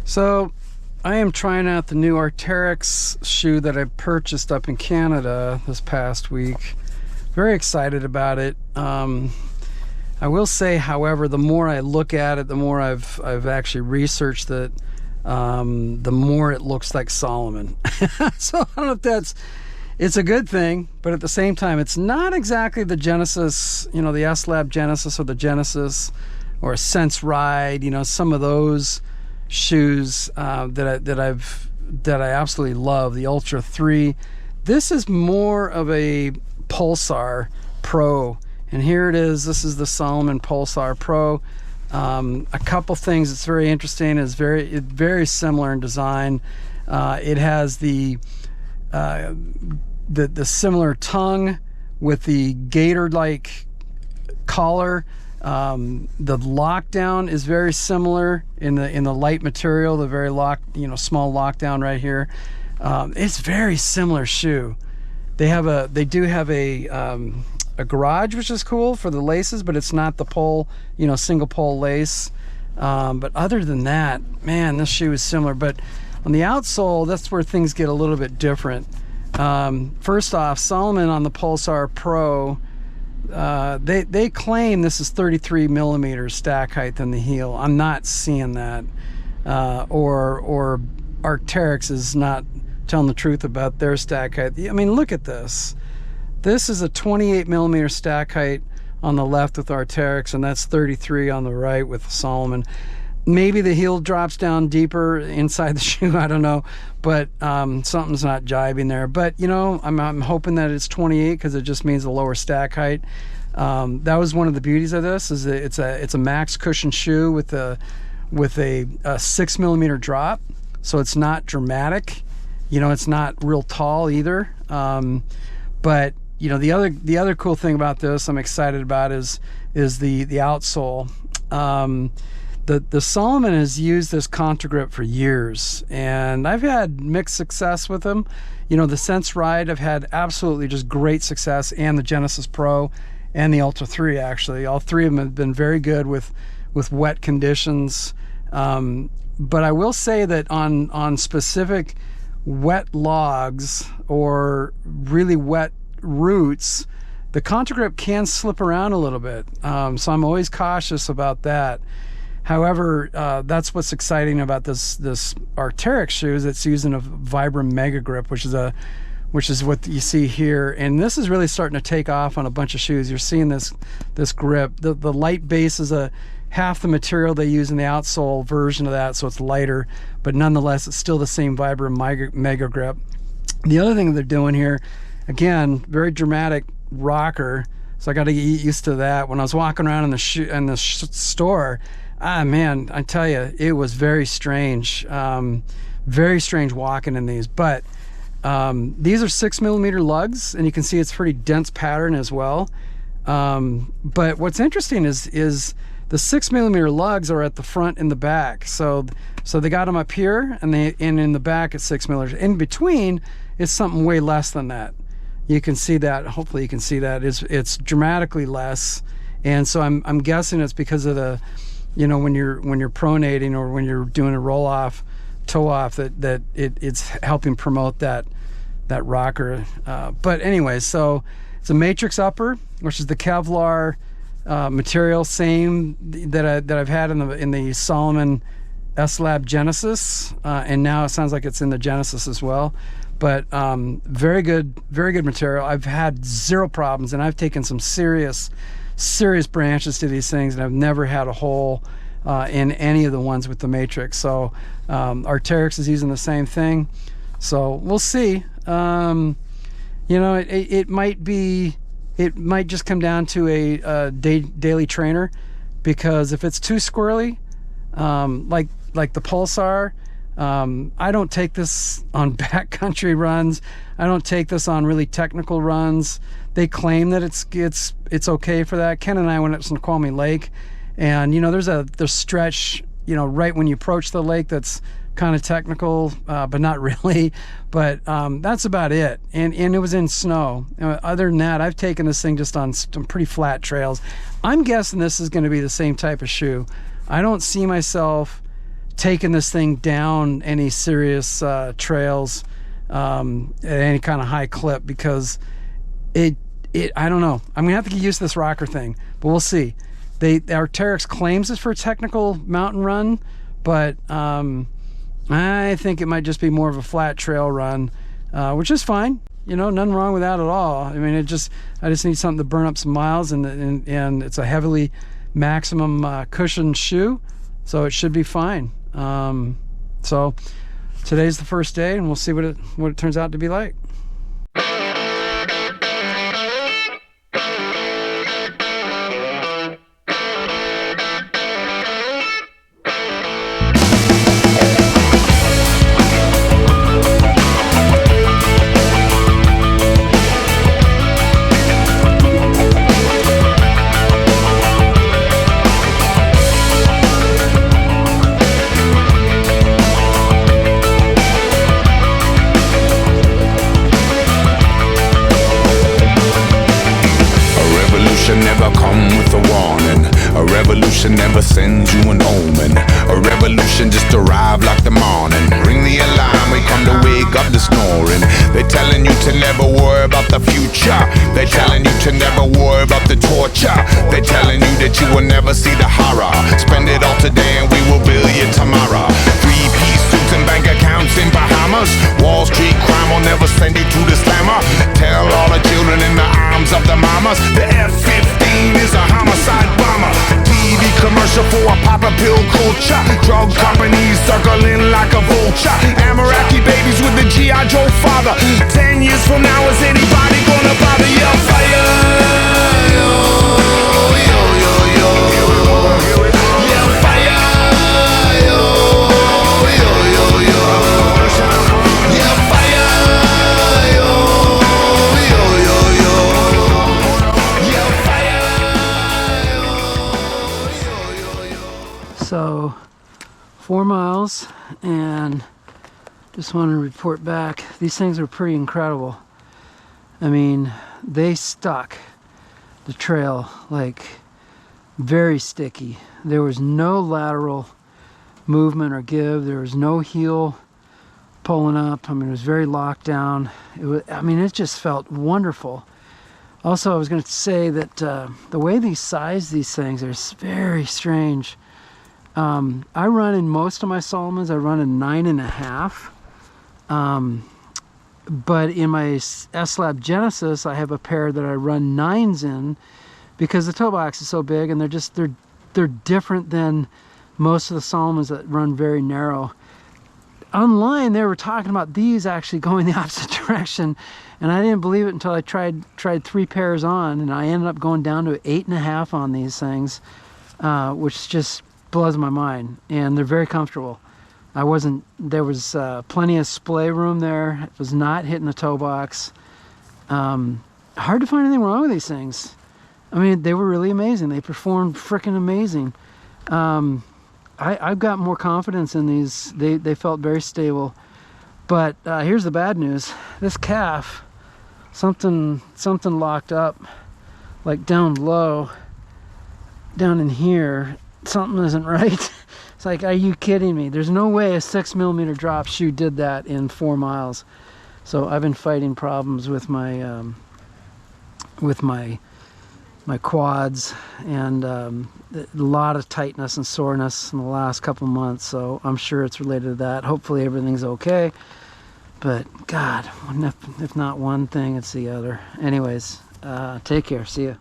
So I am trying out the new Arc'teryx shoe that I purchased up in Canada this past week. Very excited about it. I will say, however, the more I look at it, the more I've actually researched it, the more it looks like Salomon. So I don't know if it's a good thing, but at the same time, it's not exactly the Genesis, you know, the S-Lab Genesis or the Genesis or a Sense Ride, you know, some of those shoes that I absolutely love, the Ultra 3. This is more of a Pulsar Pro, and here it is. This is the Salomon Pulsar Pro. A couple things that's very interesting is very similar in design. It has the similar tongue with the gator-like collar. The lockdown is very similar in the light material, the very small lockdown right here. It's very similar shoe. They do have a garage, which is cool for the laces, but it's not the pole, single pole lace. But other than that, man, this shoe is similar. But on the outsole, that's where things get a little bit different. First off, Salomon on the Pulsar Pro, they claim this is 33 millimeters stack height in the heel. I'm not seeing that, or Arc'teryx is not telling the truth about their stack height. I mean, look at this. This is a 28 millimeter stack height on the left with Arc'teryx, and that's 33 on the right with Salomon. Maybe the heel drops down deeper inside the shoe, I don't know, but something's not jiving there. But I'm hoping that it's 28 because it just means a lower stack height. That was one of the beauties of this, is that it's a max cushion shoe with a 6 millimeter drop, so it's not dramatic. It's not real tall either. But the other cool thing about this I'm excited about is the outsole. The Salomon has used this contour grip for years, and I've had mixed success with them. The Sense Ride, I've had absolutely just great success, and the Genesis Pro and the Ultra 3, actually. All three of them have been very good with wet conditions. But I will say that on specific wet logs or really wet roots, the contour grip can slip around a little bit. So I'm always cautious about that. However, that's what's exciting about this Arc'teryx shoe, is it's using a Vibram Mega Grip, which is what you see here. And this is really starting to take off on a bunch of shoes. You're seeing this grip. The light base is half the material they use in the outsole version of that, so it's lighter, but nonetheless, it's still the same Vibram Mega Grip. The other thing they're doing here, again, very dramatic rocker, so I got to get used to that. When I was walking around in the store, man, I tell you, it was very strange walking in these. But these are 6 millimeter lugs, and you can see it's pretty dense pattern as well. But what's interesting is the 6 millimeter lugs are at the front and the back. So they got them up here, and in the back it's 6 millimeters. In between, it's something way less than that. You can see that. Hopefully, you can see that. It's dramatically less, and so I'm guessing it's because of the, when you're pronating or when you're doing a roll off, toe off, that it's helping promote that rocker. But anyway, so it's a matrix upper, which is the Kevlar material, same that I've had in the Salomon S-Lab Genesis, and now it sounds like it's in the Genesis as well. But very good material. I've had zero problems, and I've taken some serious branches to these things, and I've never had a hole in any of the ones with the matrix. So Arc'teryx is using the same thing, so we'll see. It might just come down to a daily trainer, because if it's too squirrely, like the Pulsar, I don't take this on backcountry runs. I don't take this on really technical runs. They claim that it's okay for that. Ken and I went up to Snoqualmie Lake, and there's a stretch, right when you approach the lake, that's kind of technical, but not really. But that's about it. And it was in snow. Other than that, I've taken this thing just on some pretty flat trails. I'm guessing this is going to be the same type of shoe. I don't see myself taken this thing down any serious trails at any kind of high clip, because I don't know. I'm gonna have to get used to this rocker thing, but we'll see. Arc'teryx claims it's for a technical mountain run, but I think it might just be more of a flat trail run, which is fine. You know, nothing wrong with that at all. I mean, I just need something to burn up some miles, and it's a heavily maximum cushioned shoe, so it should be fine. So today's the first day, and we'll see what it turns out to be like. Never sends you an omen. A revolution just arrived like the morning. Ring the alarm, we come to wake up the snoring. They're telling you to never worry about the future. They're telling you to never worry about the torture. They're telling you that you will never see the horror. Spend it all today and we will build you tomorrow. 3-piece suits and bank accounts in Bahamas. Wall Street crime will never send you to the slammer. Tell all the children in the arms of the mamas, the F-15 is a homicide bomber. TV commercial for a popper pill culture. Drug companies circling like a vulture. Amaraki babies with the G.I. Joe father. 10 years from now, is anybody gonna bother you? Fire, yo, yo, yo, yo. Yeah, fire, yo, yo, yo, yo. Yeah, fire, yo, yo, yo, yo. Yeah, fire, yo. So 4 miles, and just want to report back. These things are pretty incredible. I mean, they stuck the trail like very sticky. There was no lateral movement or give. There was no heel pulling up. I mean, it was very locked down. It just felt wonderful. Also, I was going to say that the way they size these things is very strange. I run in most of my Salomons, I run in 9.5. But in my S-Lab Genesis, I have a pair that I run 9s in, because the toe box is so big, and they're different than most of the Salomons that run very narrow. Online, they were talking about these actually going the opposite direction, and I didn't believe it until I tried 3 pairs on, and I ended up going down to 8.5 on these things, which just blows my mind. And they're very comfortable. There was plenty of splay room there. It was not hitting the toe box. Hard to find anything wrong with these things. I mean, they were really amazing. They performed freaking amazing. I've got more confidence in these. They felt very stable. But here's the bad news. This calf, something locked up, like down low, down in here. Something isn't right. It's like, are you kidding me? There's no way a 6mm drop shoe did that in 4 miles. So I've been fighting problems with my my quads, and a lot of tightness and soreness in the last couple months. So I'm sure it's related to that. Hopefully everything's okay. But God, if not one thing, it's the other. Anyways, take care. See ya.